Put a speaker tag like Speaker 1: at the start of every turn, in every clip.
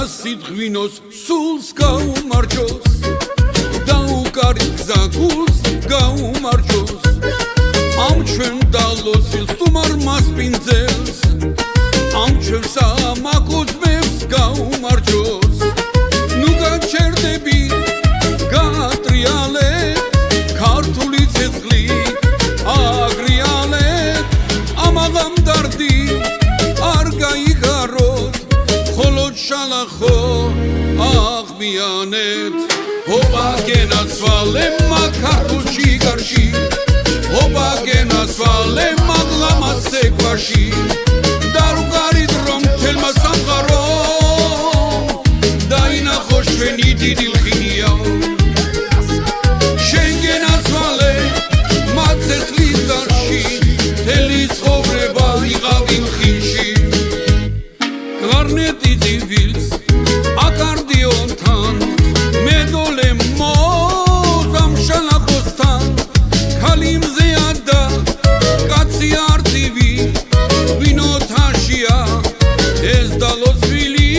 Speaker 1: Sidgvinos suls gaumarjos daukari zaguls gaumarjos am ჩვენ დალოსილს თუმარ მასპინძელს am ჩვენ სამაკუძმებს გაუმარჯოს ნუ გაჩერდები გატრიალე ქართული ცეცხლი აგრიალე ამაღამ დარდი არ გაიგაროთ შალახო აღბიანეთ ობაგენაცვალე მაქართულში გარში ობაგენაცვალე მაღლამას ეკვაში დაუგარით რომ თელმა სამყარო დაინახო ჩვენი დიდი ლხინია შენგენაცვალე მაცეხლის გარში თელი ცხოვრება იყავი ლხინში გარნეტი ძივილს აკარდიონთან მედოლე მოზამ შალახოსთან ქალი მზეა და კაცი არწივი ვინოთაშია ეს დალოცვილი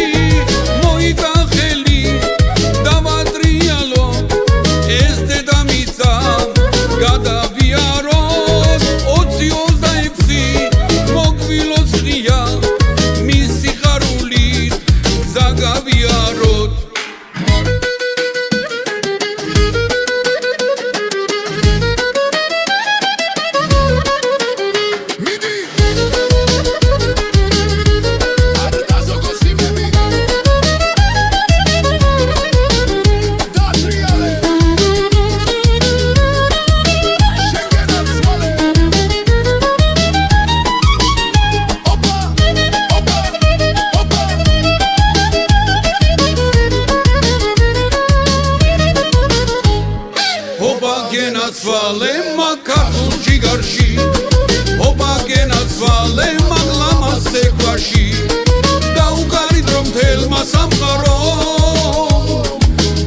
Speaker 1: მოიკახელი დავატრიალო ეს დედამიწა გადავიაროთ 20-26 მოგვილოცნია Zagaviarot ობაგენაცვალე მაქართულში გარში ობაგენაცვალე მაღლამას ეკვაში დაუგარით რომ თელმა სამყარო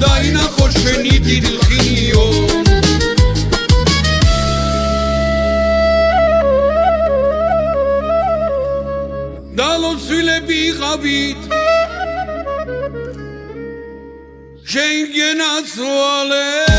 Speaker 1: დაინახო ჩვენი დიდი ლხინიო დალოცვილები იყავით შენგენაცვალე